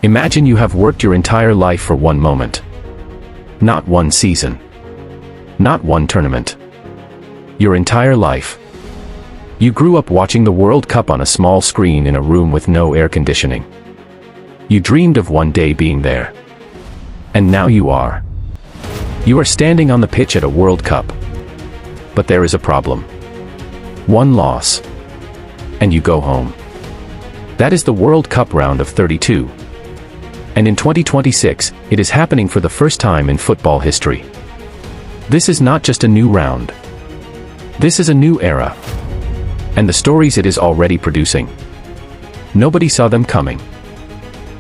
Imagine you have worked your entire life for one moment. Not one season. Not one tournament. Your entire life. You grew up watching the World Cup on a small screen in a room with no air conditioning. You dreamed of one day being there. And now you are. You are standing on the pitch at a World Cup. But there is a problem. One loss. And you go home. That is the World Cup round of 32. And in 2026, it is happening for the first time in football history. This is not just a new round. This is a new era. And the stories it is already producing. Nobody saw them coming.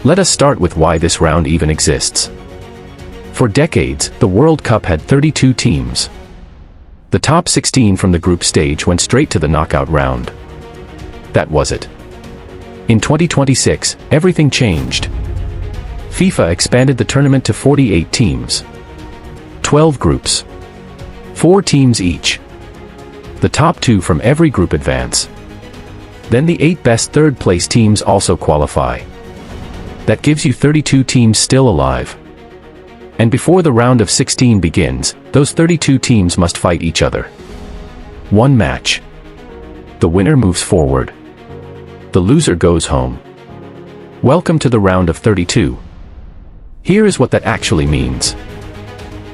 Let us start with why this round even exists. For decades, the World Cup had 32 teams. The top 16 from the group stage went straight to the knockout round. That was it. In 2026, everything changed. FIFA expanded the tournament to 48 teams. 12 groups. 4 teams each. The top 2 from every group advance. Then the 8 best third-place teams also qualify. That gives you 32 teams still alive. And before the round of 16 begins, those 32 teams must fight each other. One match. The winner moves forward. The loser goes home. Welcome to the round of 32. Here is what that actually means.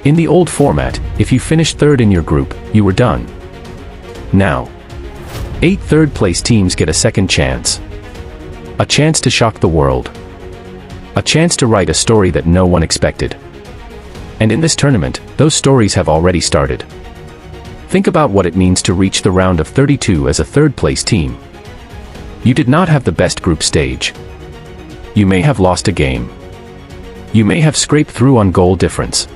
In the old format, if you finished third in your group, you were done. Now, 8 third-place teams get a second chance. A chance to shock the world. A chance to write a story that no one expected. And in this tournament, those stories have already started. Think about what it means to reach the round of 32 as a third-place team. You did not have the best group stage. You may have lost a game. You may have scraped through on goal difference.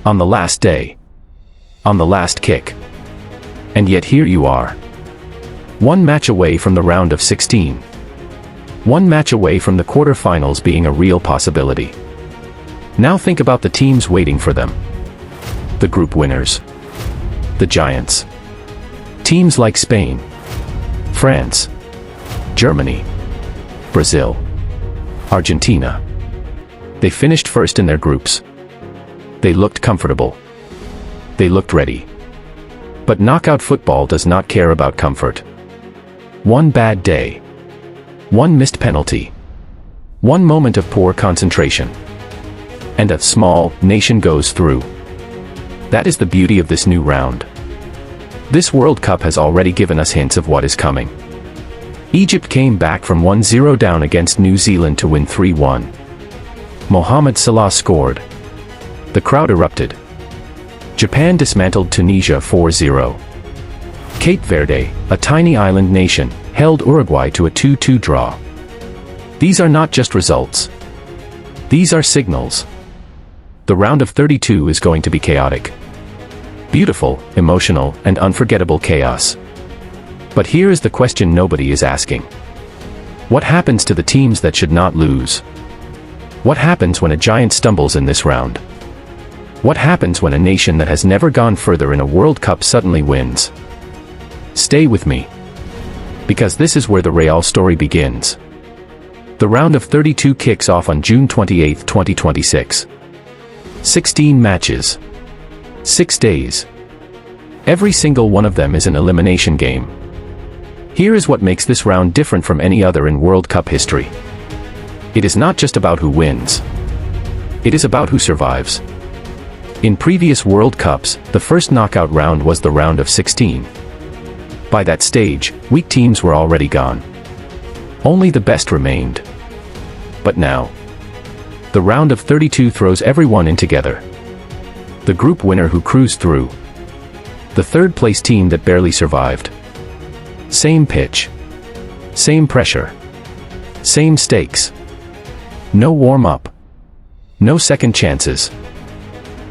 On the last day. On the last kick. And yet here you are. One match away from the round of 16. One match away from the quarterfinals being a real possibility. Now think about the teams waiting for them. The group winners. The giants. Teams like Spain. France. Germany. Brazil. Argentina. They finished first in their groups. They looked comfortable. They looked ready. But knockout football does not care about comfort. One bad day. One missed penalty. One moment of poor concentration. And a small nation goes through. That is the beauty of this new round. This World Cup has already given us hints of what is coming. Egypt came back from 1-0 down against New Zealand to win 3-1. Mohamed Salah scored. The crowd erupted. Japan dismantled Tunisia 4-0. Cape Verde, a tiny island nation, held Uruguay to a 2-2 draw. These are not just results. These are signals. The round of 32 is going to be chaotic. Beautiful, emotional, and unforgettable chaos. But here is the question nobody is asking. What happens to the teams that should not lose? What happens when a giant stumbles in this round? What happens when a nation that has never gone further in a World Cup suddenly wins? Stay with me. Because this is where the Real story begins. The round of 32 kicks off on June 28, 2026. 16 matches. 6 days. Every single one of them is an elimination game. Here is what makes this round different from any other in World Cup history. It is not just about who wins. It is about who survives. In previous World Cups, the first knockout round was the round of 16. By that stage, weak teams were already gone. Only the best remained. But now, the round of 32 throws everyone in together. The group winner who cruised through. The third-place team that barely survived. Same pitch. Same pressure. Same stakes. No warm-up. No second chances.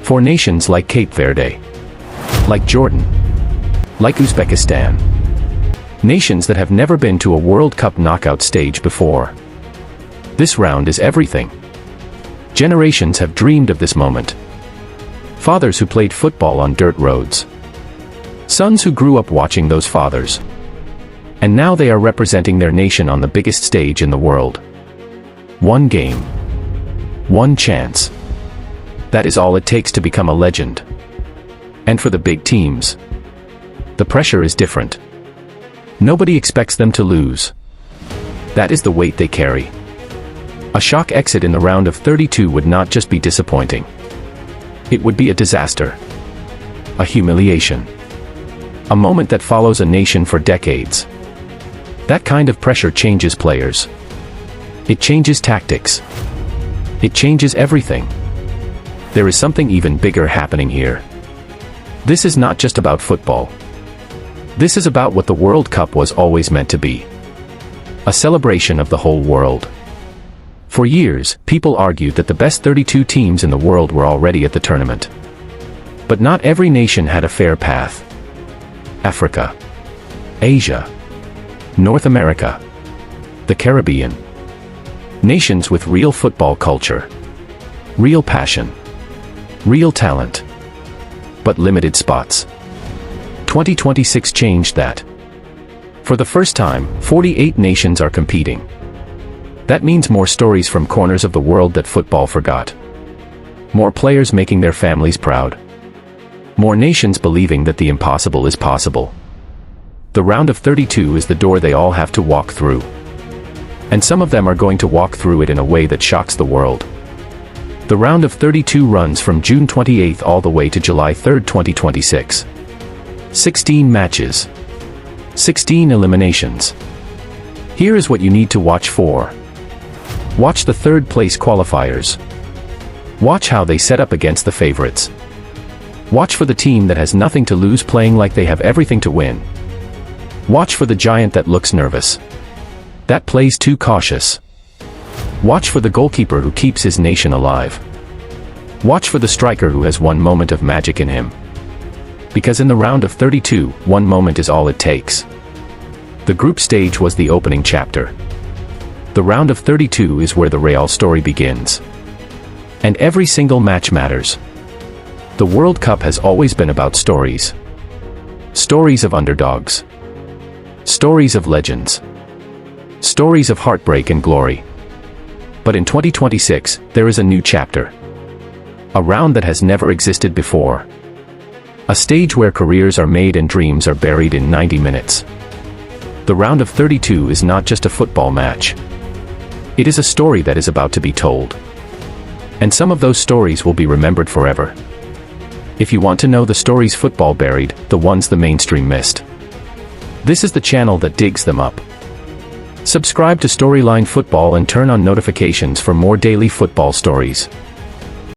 For nations like Cape Verde. Like Jordan. Like Uzbekistan. Nations that have never been to a World Cup knockout stage before. This round is everything. Generations have dreamed of this moment. Fathers who played football on dirt roads. Sons who grew up watching those fathers. And now they are representing their nation on the biggest stage in the world. One game. One chance. That is all it takes to become a legend. And for the big teams, the pressure is different. Nobody expects them to lose. That is the weight they carry. A shock exit in the round of 32 would not just be disappointing. It would be a disaster. A humiliation. A moment that follows a nation for decades. That kind of pressure changes players. It changes tactics. It changes everything. There is something even bigger happening here. This is not just about football. This is about what the World Cup was always meant to be. A celebration of the whole world. For years, people argued that the best 32 teams in the world were already at the tournament. But not every nation had a fair path. Africa, Asia, North America, the Caribbean. Nations with real football culture, real passion, real talent, but limited spots. 2026 changed that. For the first time, 48 nations are competing. That means more stories from corners of the world that football forgot. More players making their families proud. More nations believing that the impossible is possible. The round of 32 is the door they all have to walk through. And some of them are going to walk through it in a way that shocks the world. The round of 32 runs from June 28 all the way to July 3, 2026. 16 matches. 16 eliminations. Here is what you need to watch for. Watch the third-place qualifiers. Watch how they set up against the favorites. Watch for the team that has nothing to lose playing like they have everything to win. Watch for the giant that looks nervous. That plays too cautious. Watch for the goalkeeper who keeps his nation alive. Watch for the striker who has one moment of magic in him. Because in the round of 32, one moment is all it takes. The group stage was the opening chapter. The round of 32 is where the real story begins. And every single match matters. The World Cup has always been about stories. Stories of underdogs. Stories of legends. Stories of heartbreak and glory. But in 2026, there is a new chapter. A round that has never existed before. A stage where careers are made and dreams are buried in 90 minutes. The round of 32 is not just a football match. It is a story that is about to be told. And some of those stories will be remembered forever. If you want to know the stories football buried, the ones the mainstream missed, this is the channel that digs them up. Subscribe to Storyline Football and turn on notifications for more daily football stories.